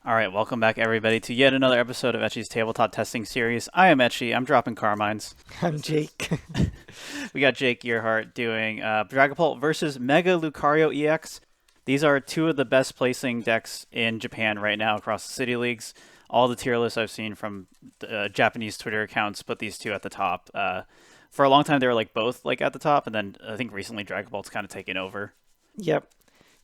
All right, welcome back everybody to yet another episode of Etchy's Tabletop Testing Series. I am Etchy. I'm dropping Carmines. I'm Jake. We got Jake Gearhart doing Dragapult versus Mega Lucario EX. These are two of the best placing decks in Japan right now across the city leagues. All the tier lists I've seen from Japanese Twitter accounts put these two at the top. For a long time, they were like both like at the top, and then I think recently Dragapult's kind of taken over. Yep.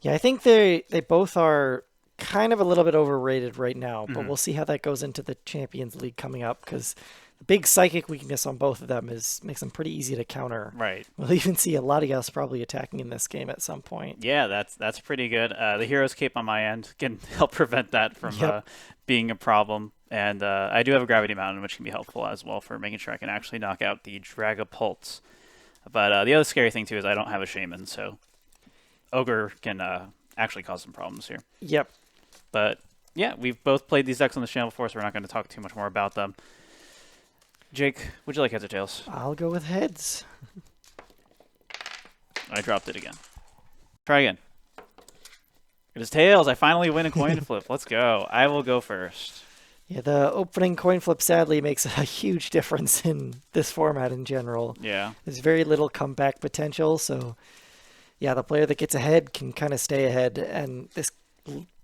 Yeah, I think they both are kind of a little bit overrated right now, but we'll see how that goes into the Champions League coming up because the big psychic weakness on both of them makes them pretty easy to counter. Right. We'll even see a Latias probably attacking in this game at some point. Yeah, that's pretty good. The Hero's Cape on my end can help prevent that from being a problem. And I do have a Gravity Mountain, which can be helpful as well for making sure I can actually knock out the Dragapults. But the other scary thing, too, is I don't have a Shaman, so Ogre can actually cause some problems here. Yep. But, yeah, we've both played these decks on the channel before, so we're not going to talk too much more about them. Jake, would you like heads or tails? I'll go with heads. I dropped it again. Try again. It is tails. I finally win a coin flip. Let's go. I will go first. Yeah, the opening coin flip sadly makes a huge difference in this format in general. Yeah. There's very little comeback potential, so yeah, the player that gets ahead can kind of stay ahead, and this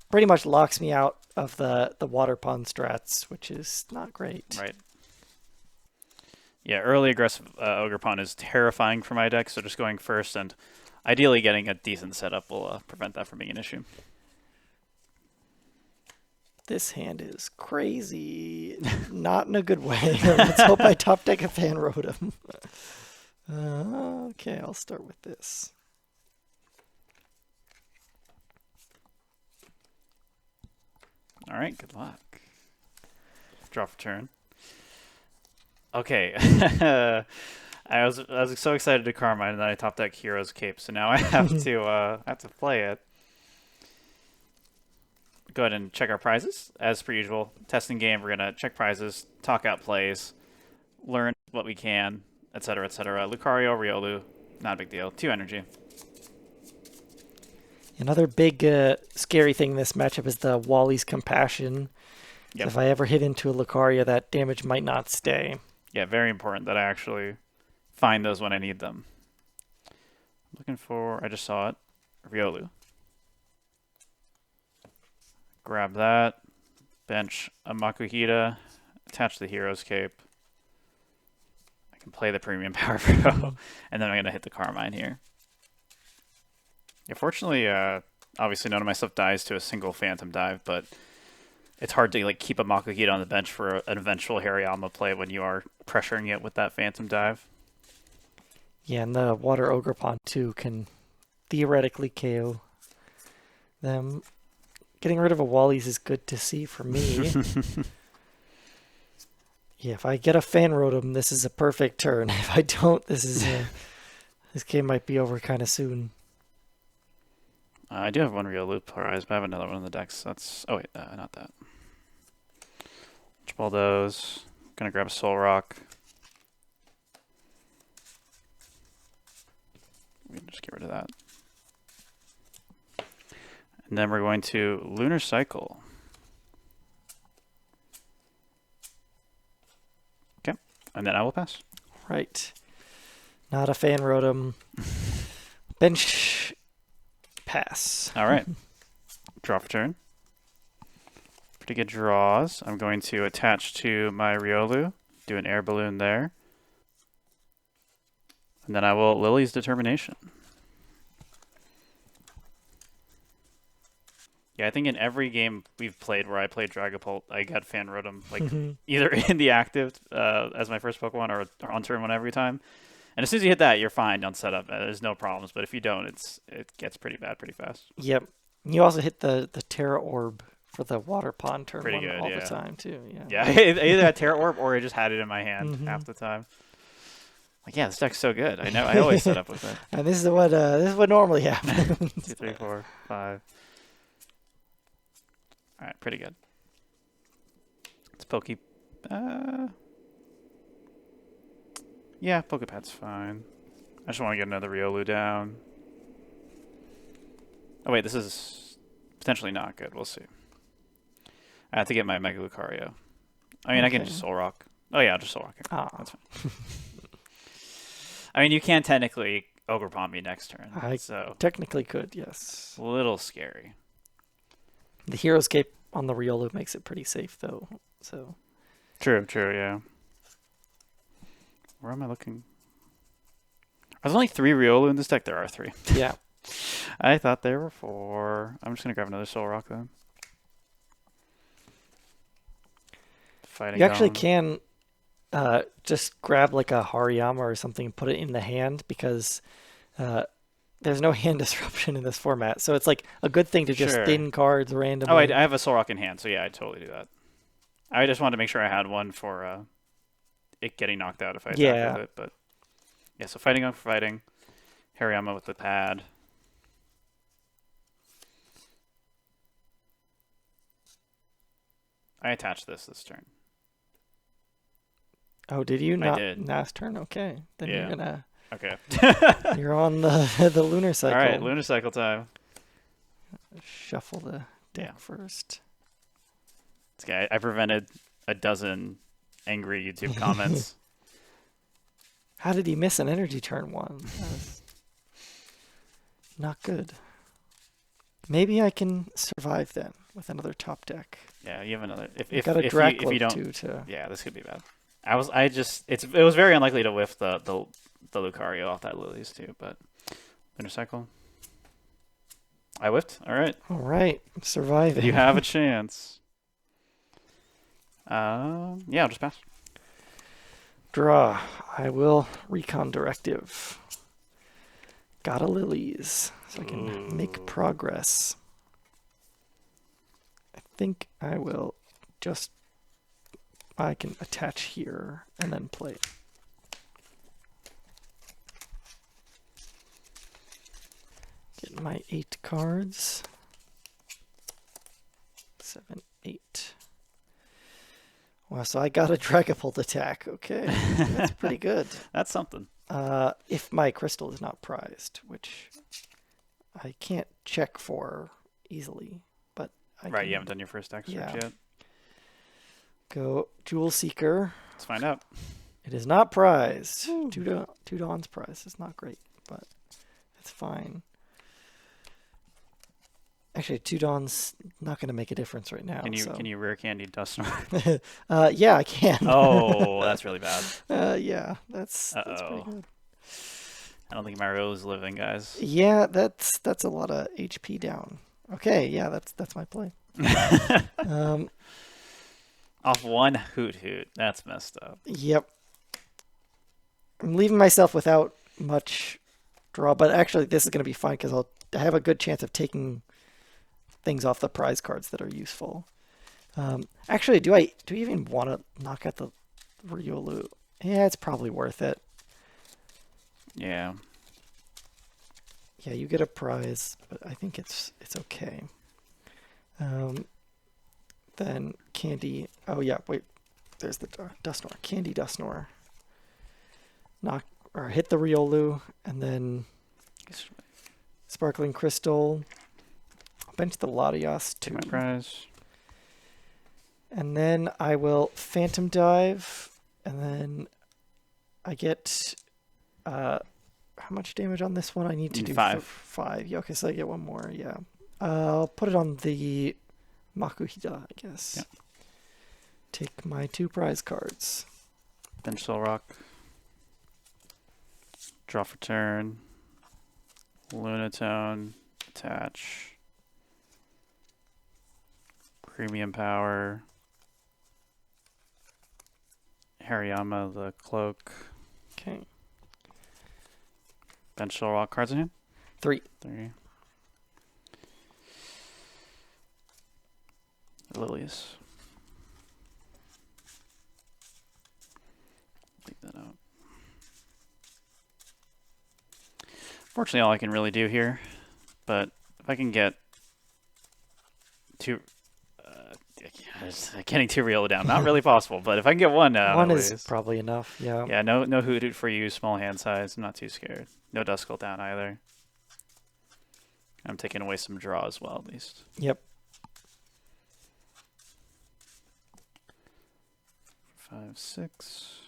pretty much locks me out of the water pond strats, which is not great. Right. Yeah, early aggressive Ogerpon is terrifying for my deck, so just going first and ideally getting a decent setup will prevent that from being an issue. This hand is crazy. Not in a good way. Let's hope I top deck a Fan Rotom. Okay, I'll start with this. All right, good luck. Draw for turn. Okay. I was so excited to Carmine, and then I top deck Hero's Cape, so now I have to play it. Go ahead and check our prizes. As per usual, testing game, we're going to check prizes, talk out plays, learn what we can, etc., etc. Lucario, Riolu, not a big deal. 2 energy. Another big scary thing in this matchup is the Wally's Compassion. Yep. If I ever hit into a Lucario, that damage might not stay. Yeah, very important that I actually find those when I need them. I'm looking for, I just saw it, Riolu. Grab that, bench a Makuhita, attach the Hero's Cape. I can play the Premium Power Pro, and then I'm going to hit the Carmine here. Yeah, fortunately, obviously none of my stuff dies to a single Phantom Dive, but it's hard to like keep a Makuhita on the bench for an eventual Hariyama play when you are pressuring it with that Phantom Dive. Yeah, and the Water Ogerpon too can theoretically KO them. Getting rid of a Wally's is good to see for me. Yeah, if I get a Fan Rotom, this is a perfect turn. If I don't, this game might be over kind of soon. I do have one Riolu prize, but I have another one in the decks. That's wait, not that. Ball those. Gonna grab a Solrock. We can just get rid of that. And then we're going to Lunar Cycle. Okay, and then I will pass. Right. Not a Fan Rotom. Bench pass. All right. Draw for turn. Pretty good draws. I'm going to attach to my Riolu, do an Air Balloon there. And then I will Lillie's Determination. Yeah, I think in every game we've played where I played Dragapult, I got Fan Rotom like either in the active as my first Pokemon or on turn 1 every time. And as soon as you hit that, you're fine on setup. There's no problems. But if you don't, it gets pretty bad pretty fast. Yep. You also hit the Terra Orb for the Water Pond turn pretty 1 good, all yeah. the time too. Yeah, I either had Terra Orb or I just had it in my hand half the time. Like, yeah, this deck's so good. I always set up with it. And this is what normally happens. 2, 3, 4, 5. All right, pretty good. It's Poké. Yeah, Poké Pad's fine. I just want to get another Riolu down. Oh wait, this is potentially not good. We'll see. I have to get my Mega Lucario. I mean, I can just Solrock. Oh yeah, I'll just Solrock it. That's fine. I mean, you can technically Ogerpon me next turn. So technically could, yes. A little scary. The Heroescape on the Riolu makes it pretty safe, though. So. True, yeah. Where am I looking? There's only 3 Riolu in this deck. There are 3. Yeah. I thought there were 4. I'm just going to grab another Solrock then. Fighting you actually can just grab like a Hariyama or something and put it in the hand because there's no hand disruption in this format. So it's like a good thing to just thin cards randomly. Oh, I have a Solrock in hand, so yeah, I'd totally do that. I just wanted to make sure I had one for it getting knocked out if I attack with it. But yeah, so Fighting Gong for fighting. Hariyama with the pad. I attached this turn. Oh, did you? I did. Last turn? Okay. Then you're gonna... Okay. You're on the lunar cycle. All right, lunar cycle time. Shuffle the deck first. Okay, I prevented a dozen angry YouTube comments. How did he miss an energy turn 1? That was not good. Maybe I can survive then with another top deck. Yeah, you have another. If Drakloak you don't, too. Yeah, this could be bad. It was very unlikely to whiff the Lucario off that Lillie's too, but lunar cycle. I whiffed. All right. All right, I'm surviving. You have a chance. Yeah, I'll just pass. Draw. I will Recon Directive. Got a Lillies, so I can make progress. I think I will just... I can attach here and then play. Get my 8 cards. 7, 8. Wow, so I got a Dragapult attack. Okay, that's pretty good. That's something. If my crystal is not prized, which I can't check for easily, but I you haven't done your first deck search yet. Go Jewel Seeker. Let's find out. It is not prized. Two Dawn's prize is not great, but it's fine. Actually, 2 Dawn's not going to make a difference right now. Can you rare candy Dusknoir? Yeah, I can. Oh, that's really bad. Yeah, that's pretty good. I don't think my Rose is living, guys. Yeah, that's a lot of HP down. Okay, yeah, that's my play. Off 1 Hoothoot. That's messed up. Yep. I'm leaving myself without much draw, but actually this is going to be fine because I have a good chance of taking things off the prize cards that are useful. Actually, do you even want to knock out the Riolu? Yeah, it's probably worth it. Yeah. Yeah, you get a prize, but I think it's okay. Then Candy. Oh yeah, wait. There's the Dusknoir. Candy Dusknoir. Hit the Riolu, and then Sparkling Crystal. Bench the Latios too. Take my prize. And then I will Phantom Dive, and then I get how much damage on this one? I need to do 5. 5. Yeah, okay, so I get 1 more. Yeah, I'll put it on the Makuhita, I guess. Yeah. Take my 2 prize cards. Bench Solrock. Draw for turn. Lunatone. Attach. Premium Power. Hariyama, the cloak. Okay. Bench Solrock. Cards in hand? 3. Lilies. Leave that out. Fortunately, all I can really do here, but if I can get 2, getting 2 Riolu down, not really possible, but if I can get 1 now, 1 is probably enough. Yeah. Yeah. No Hoothoot for you. Small hand size. I'm not too scared. No Duskull down either. I'm taking away some draw as well, at least. Yep. 5, 6.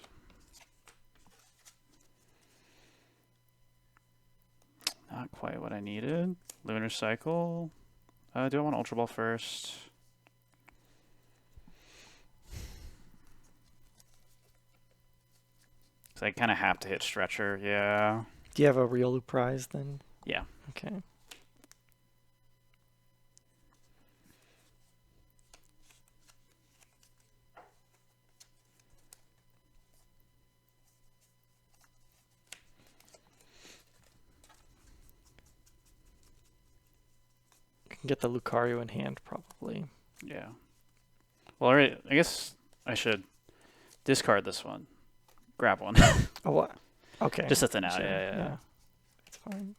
Not quite what I needed. Lunar Cycle. Do I want Ultra Ball first? So I kind of have to hit Stretcher, yeah. Do you have a Riolu prize then? Yeah. Okay. Can get the Lucario in hand, probably. Yeah. Well, alright, I guess I should discard this one. Grab one. Oh, what? Okay. Just at the now, Sure. yeah. It's fine.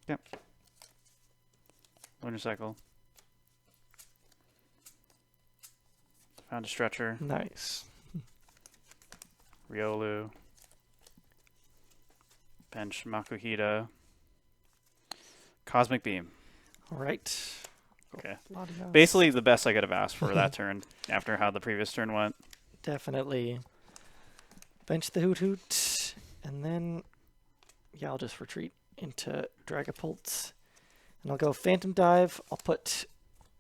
Yep. Lunar Cycle. Found a Stretcher. Nice. Riolu. Bench Makuhita. Cosmic Beam. All right. Okay. Latios. Basically the best I could have asked for that turn after how the previous turn went. Definitely. Bench the Hoothoot. And then, yeah, I'll just retreat into Dragapult. And I'll go Phantom Dive. I'll put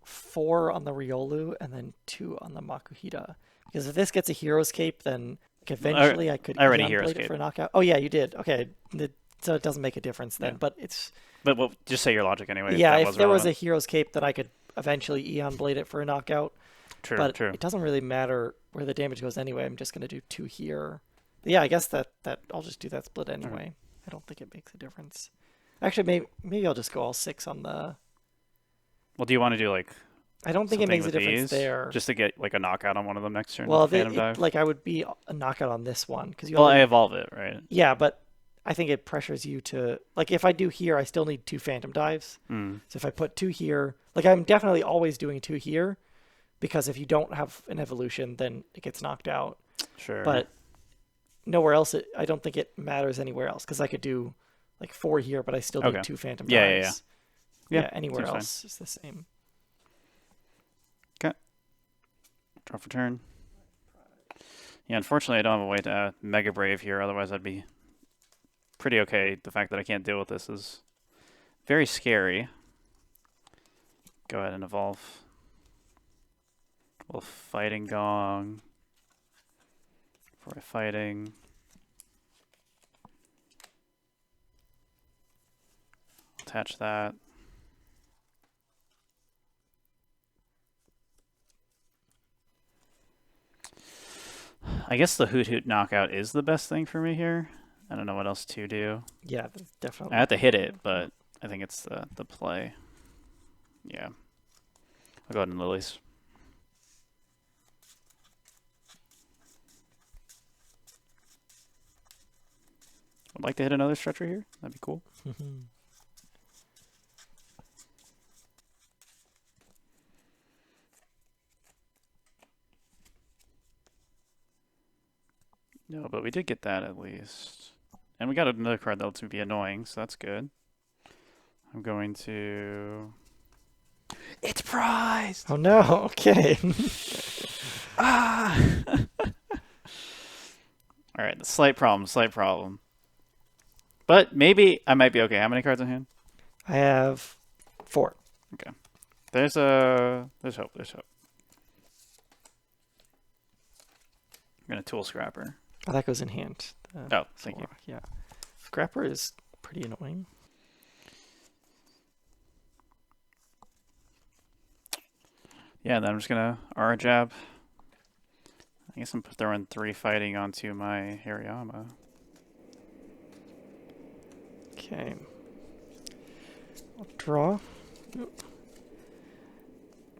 4 on the Riolu and then 2 on the Makuhita. Because if this gets a Hero's Cape, then eventually I could I already Eon Hero's Blade it Cape. for a knockout. Oh, yeah, you did. Okay. So it doesn't make a difference then. Yeah. But it's... But well, just say your logic anyway. Yeah, that if there was a relevant. Hero's Cape, then I could eventually Eon Blade it for a knockout. True, But true. it doesn't really matter where the damage goes anyway. I'm just going to do 2 here. Yeah, I guess that I'll just do that split anyway. I don't think it makes a difference. Actually, maybe I'll just go all 6 on the... Well, do you want to do like I don't think it something makes a with difference these there. just to get like a knockout on one of them next turn? Well, with Phantom Dive? like I would be a knockout on this one because you. Well, I already, evolve it, right? yeah, but I think it pressures you to like if I do here, I still need 2 Phantom Dives. Mm. So if I put 2 here, like I'm definitely always doing 2 here, because if you don't have an evolution, then it gets knocked out. Sure. But nowhere else, I don't think it matters anywhere else because I could do like 4 here, but I still need Okay. 2 Phantom Yeah, yeah, Dives. yeah. Yeah, anywhere seems fine. else is the same. Draw for turn. Yeah, unfortunately, I don't have a way to Mega Brave here. Otherwise, I'd be pretty okay. The fact that I can't deal with this is very scary. Go ahead and evolve. Well, Fighting Gong. For a Fighting. Attach that. I guess the Hoothoot knockout is the best thing for me here. I don't know what else to do. Yeah, that's definitely. I have to hit it, but I think it's the play. Yeah. I'll go ahead and Lilies. Would like to hit another Stretcher here. That'd be cool. No, but we did get that at least. And we got another card that lets me be annoying, so that's good. I'm going to... It's prized! Oh no, okay. Ah! Alright, slight problem. But maybe I might be okay. How many cards in hand? I have 4. Okay. There's hope, there's hope. I'm going to Tool Scrapper. Oh, that goes in hand. Oh, thank you. Solrock, yeah. Scrapper is pretty annoying. Yeah, then I'm just going to Aura Jab. I guess I'm throwing 3 fighting onto my Hariyama. Okay. I'll draw.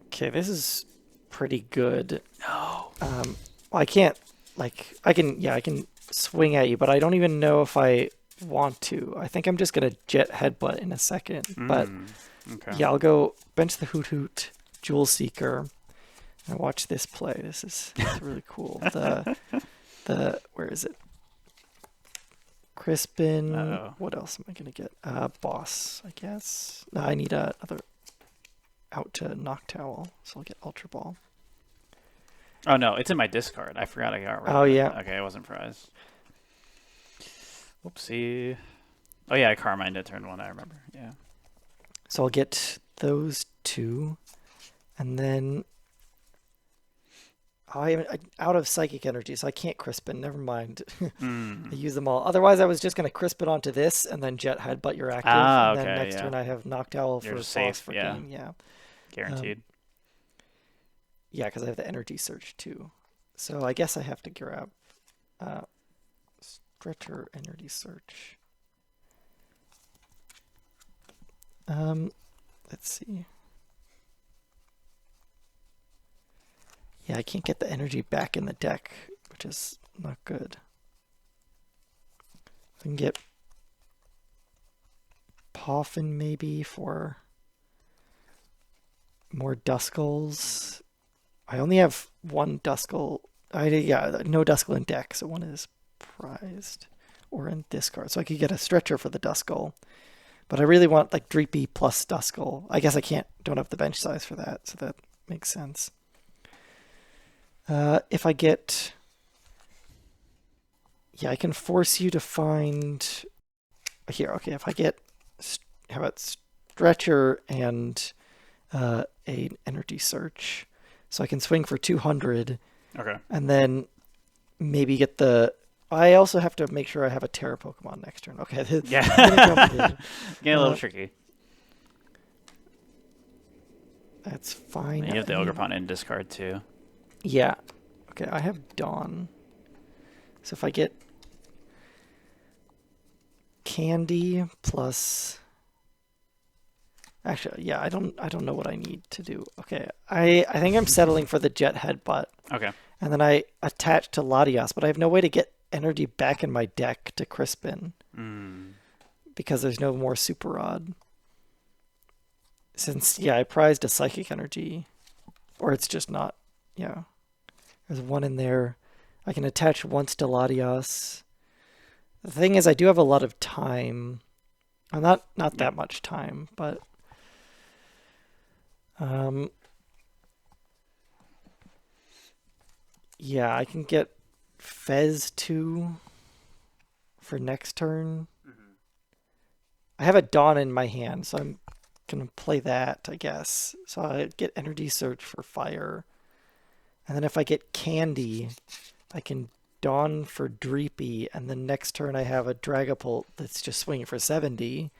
Okay, this is pretty good. No. Well, I can't, like, I can swing at you, but I don't even know if I want to. I think I'm just going to Jet Headbutt in a second. But, Okay. yeah, I'll go bench the Hoothoot, Jewel Seeker, and watch this play. This is really cool. Where is it? Crispin. Uh-oh. What else am I going to get? Boss, I guess. No, I need another out to Noctowl, so I'll get Ultra Ball. Oh no, it's in my discard. I forgot I got rid of it. Oh, yeah. Okay, I wasn't frized. Whoopsie. Oh yeah, I Carmined it turn 1, I remember. Yeah. So I'll get those 2. And then I'm out of Psychic Energy, so I can't Crispin. Never mind. I use them all. Otherwise, I was just going to Crispin onto this and then Jet Headbutt your active. And then next turn I have Noctowl for safe, for game. Yeah. Guaranteed. Yeah, because I have the Energy Search too. So I guess I have to grab Stretcher Energy Search. Let's see. Yeah, I can't get the energy back in the deck, which is not good. I can get Poffin maybe for more Duskulls. I only have one Duskull. No Duskull in deck, so one is prized or in discard. So I could get a Stretcher for the Duskull. But I really want like Dreepy plus Duskull. I guess I don't have the bench size for that, so that makes sense. If I get... Yeah, I can force you to find... Here, okay, if I get... How about Stretcher and an Energy Search? So I can swing for 200. Okay. And then maybe get the... I also have to make sure I have a Terra Pokemon next turn. Okay. Yeah. Getting a little tricky. That's fine. You have the Ogerpon in discard too. Yeah. Okay, I have Dawn. So if I get Candy plus... Actually, yeah, I don't know what I need to do. Okay, I think I'm settling for the Jet Headbutt. Okay. And then I attach to Latias, but I have no way to get energy back in my deck to Crispin. Because there's no more Super Rod. Since, yeah, I prized a Psychic Energy. Or it's just not, yeah. There's one in there. I can attach once to Latias. The thing is, I do have a lot of time. Not that much time, but... yeah, I can get Fez 2 for next turn. I have a Dawn in my hand, so I'm going to play that, I guess. So I get Energy Search for fire. And then if I get Candy, I can Dawn for Dreepy, and then next turn I have a Dragapult that's just swinging for 70,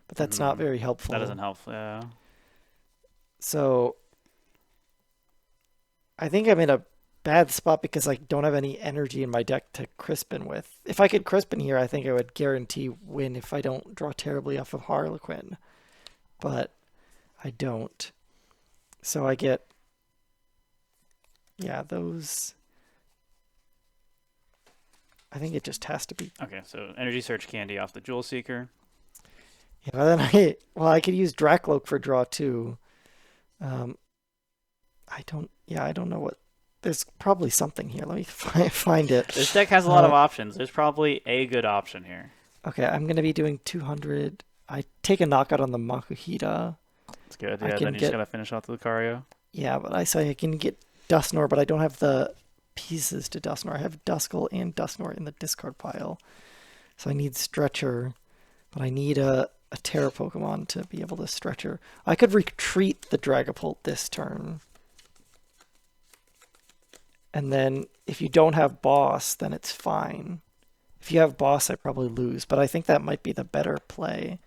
but that's not very helpful. That doesn't help, yeah. So I think I'm in a bad spot because I don't have any energy in my deck to Crispin with. If I could Crispin here, I think I would guarantee win if I don't draw terribly off of Harlequin. But I don't. So I get... Yeah, those... I think it just has to be... Okay, so Energy Search Candy off the Jewel Seeker. Yeah, but then I could use Drakloak for draw too. I don't know what... There's probably something here. Let me find it. This deck has a lot of options. There's probably a good option here. Okay, I'm going to be doing 200. I take a knockout on the Makuhita. That's good. Yeah, then you just got to finish off the Lucario. Yeah, but I say I can get Dusknoir, but I don't have the pieces to Dusknoir. I have Duskull and Dusknoir in the discard pile. So I need Stretcher, but I need a Terra Pokemon to be able to Stretcher. I could retreat the Dragapult this turn. And then if you don't have Boss, then it's fine. If you have Boss, I probably lose, but I think that might be the better play.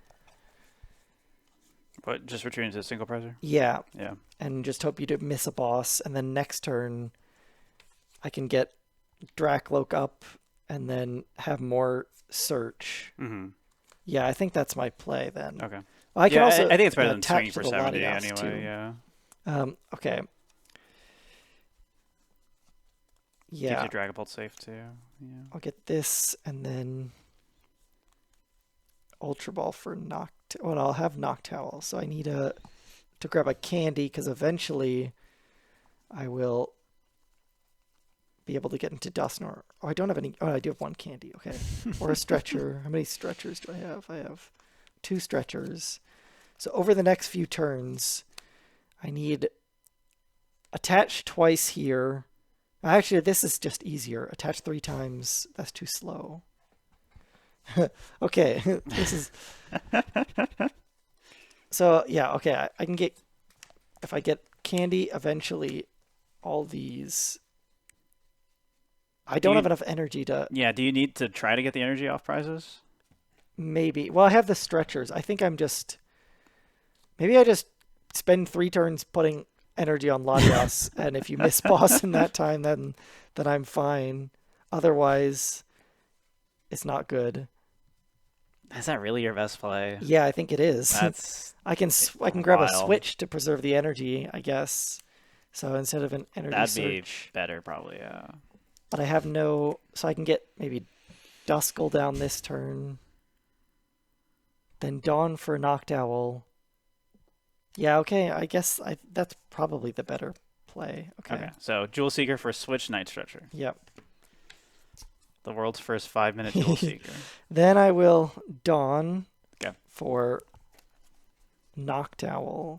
But just retreating to a single presser? Yeah. Yeah. And just hope you don't miss a Boss, and then next turn I can get Drakloak up and then have more search. Yeah, I think that's my play then. Okay. Well, I can also I think it's better than swinging for the 70 Latias anyway, too. yeah. Okay. Yeah. Keeps your Dragapult safe too. Yeah. I'll get this and then Ultra Ball for Noctowl. Well, I'll have Noctowl, so I need to grab a Candy because eventually I will be able to get into Dusknoir. Oh, I don't have any. Oh, I do have one Candy. Okay. Or a Stretcher. How many Stretchers do I have? I have 2 Stretchers. So over the next few turns, I need attach twice here. Actually, this is just easier. Attach 3 times. That's too slow. Okay, this is... So, yeah, okay, I can get... If I get candy, eventually, all these... I don't have enough energy to... Yeah, do you need to try to get the energy off prizes? Maybe. Well, I have the stretchers. I think I'm just... Maybe I just spend 3 turns putting energy on Latias, and if you miss boss in that time, then I'm fine. Otherwise, it's not good. Is that really your best play? Yeah, I think it is. That's I can grab a wild. switch to preserve the energy, I guess. So instead of an energy That'd search, be better, probably. Yeah. but I have no. So I can get maybe Duskull down this turn, then Dawn for Noctowl. Yeah, okay. I guess that's probably the better play. Okay. So Jewel Seeker for Switch Night Stretcher. Yep. The world's first 5-minute Jewel Seeker. Then I will Dawn Okay. for Noctowl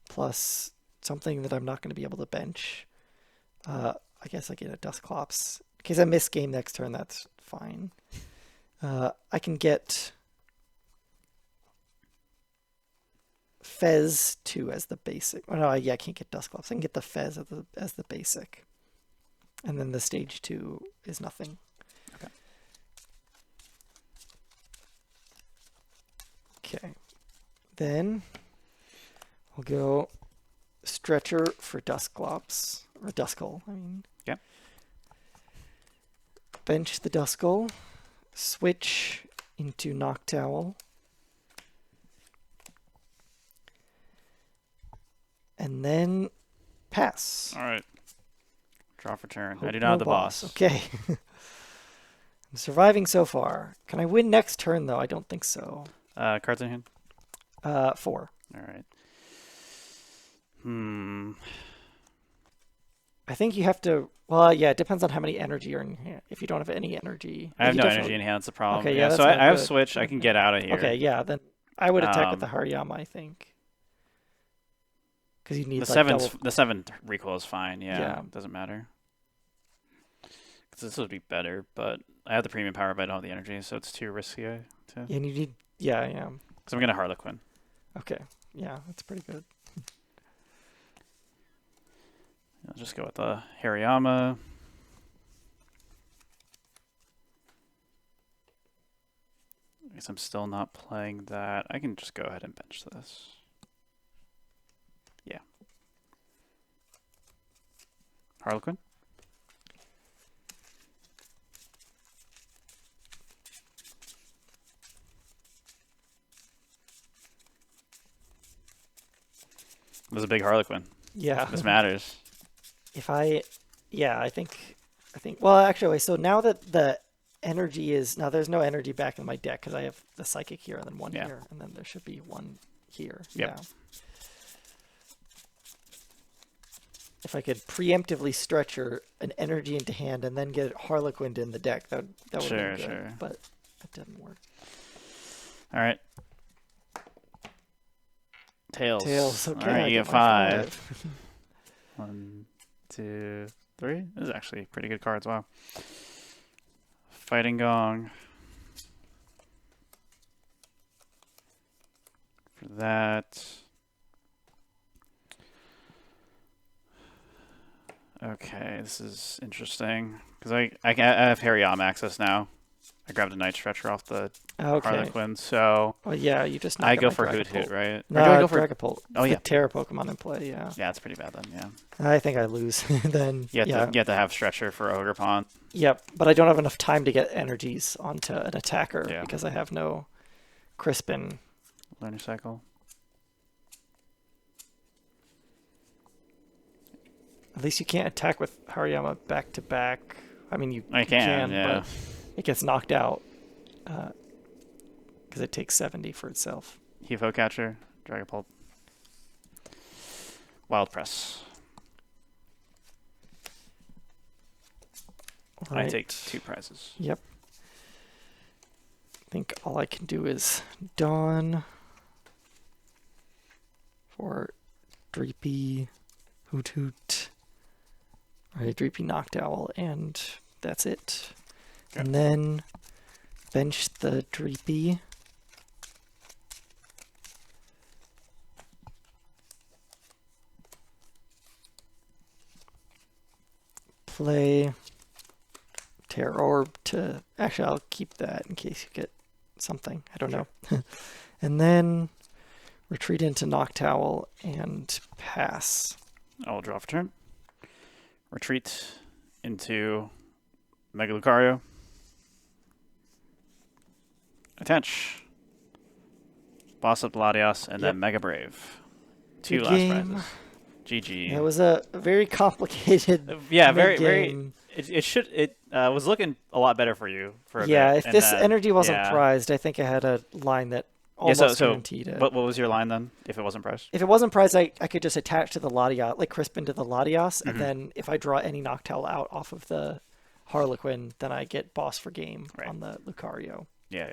plus something that I'm not going to be able to bench. I guess I get a Dusclops. In case I miss game next turn, that's fine. I can get Fez 2 as the basic. Oh, no, yeah, I can't get Dusclops. I can get the Fez as the basic. And then the stage 2 is nothing. Okay. Okay. Then we'll go Stretcher for Dusclops. Or Duskull, I mean. Yep. Bench the Duskull. Switch into Noctowl. And then pass. All right. Draw for turn. Hope I do not have the no boss. Okay. I'm surviving so far. Can I win next turn, though? I don't think so. Cards in hand? 4. All right. I think you have to... Well, yeah, it depends on how many energy you're in hand. If you don't have any energy... I have no energy in hand. That's the problem. Okay, yeah, so that's not I have good. Switch. I can get out of here. Okay, yeah, then I would attack with the Hariyama, I think. Because you need the 7 recoil is fine. Yeah. Doesn't matter. This would be better, but I have the premium power, but I don't have the energy, so it's too risky. Yeah, and you need... Yeah. So I'm going to Harlequin. Okay, yeah, that's pretty good. I'll just go with the Hariyama. I guess I'm still not playing that. I can just go ahead and bench this. Yeah. Harlequin. It was a big Harlequin. Yeah. This matters. I think, well, actually, wait, so now that the energy is, now there's no energy back in my deck because I have the Psychic here and then one here, and then there should be one here. Yep. Yeah. If I could preemptively Stretcher an energy into hand and then get Harlequin in the deck, that would be good. Sure. But that didn't work. All right. Tails. Okay. All right, I you get get my 5. 1, 2, 3. This is actually pretty good cards. Wow. Fighting Gong. For that. Okay, this is interesting because I have Hariyama access now. I grabbed a Night Stretcher off the Harlequin, so well, yeah, you just I go for Dragapult. Hoothoot, right? No, or do I go for Dragapult. Oh yeah, Terra Pokemon in play. Yeah. Yeah, it's pretty bad then. Yeah. I think I lose. Then You have to have Stretcher for Ogerpon. Yep, but I don't have enough time to get energies onto an attacker because I have no Crispin. Learning Cycle. At least you can't attack with Hariyama back to back. I mean, I can, yeah. but it gets knocked out because it takes 70 for itself. Hifo Catcher, Dragapult. Wild Press. Right. I take 2 prizes. Yep. I think all I can do is Dawn for Dreepy, Hoothoot, All right, Dreepy Noctowl, and that's it. Okay. And then bench the Dreepy. Play Terror Orb to... Actually, I'll keep that in case you get something. I don't know. And then retreat into Noctowl and pass. I'll draw for turn. Retreat into Mega Lucario. Attach. Boss up Latios, and then Mega Brave. Two Good last game. prizes. GG. It was a very complicated Yeah, mid-game. It was looking a lot better for you for a Yeah, bit. if and this then- energy wasn't yeah. prized, I think I had a line that almost so guaranteed it. what was your line then, if it wasn't priced? If it wasn't prized, I could just attach to the Latios, like crisp into the Latios, Mm-hmm. and then if I draw any Noctowl out off of the Harlequin, then I get boss for game Right. on the Lucario. Yeah.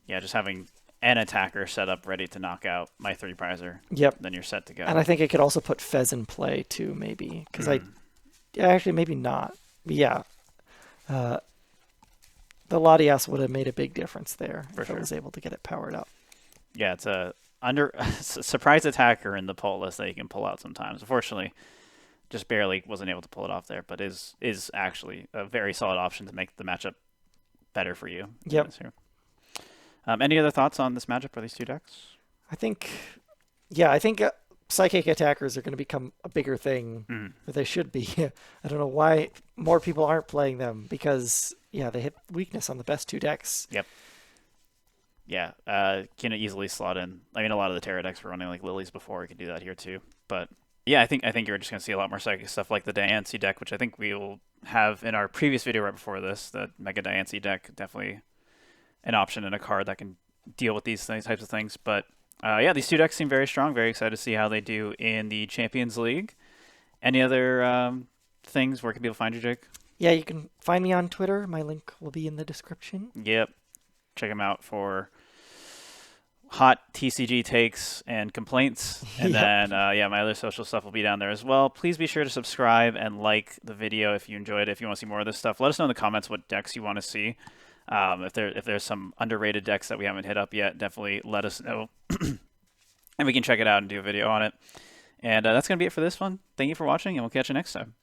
Yeah, just having an attacker set up ready to knock out my 3 prizer. Yep. Then you're set to go. And I think I could also put Fez in play too, maybe, because Mm-hmm. actually maybe not. But yeah, the Latias would have made a big difference there For if sure. I was able to get it powered up. Yeah, it's a surprise attacker in the pull list that you can pull out sometimes. Unfortunately, just barely wasn't able to pull it off there, but is actually a very solid option to make the matchup better for you. Yep. This here. Any other thoughts on this matchup or these two decks? I think psychic attackers are going to become a bigger thing, or they should be. I don't know why more people aren't playing them, because they hit weakness on the best 2 decks. Yep. Yeah, can easily slot in. I mean, a lot of the Terra decks were running like Lilies before. You can do that here too. But yeah, I think you're just gonna see a lot more psychic stuff like the Diancie deck, which I think we will have in our previous video right before this. The Mega Diancie deck, definitely an option and a card that can deal with these types of things. But yeah, these 2 decks seem very strong. Very excited to see how they do in the Champions League. Any other things? Where can people find you, Jake? Yeah, you can find me on Twitter. My link will be in the description. Yep. Check them out for hot TCG takes and complaints. And then, my other social stuff will be down there as well. Please be sure to subscribe and like the video if you enjoyed it. If you want to see more of this stuff, let us know in the comments what decks you want to see. If there's some underrated decks that we haven't hit up yet, definitely let us know. And we can check it out and do a video on it. And that's going to be it for this one. Thank you for watching, and we'll catch you next time.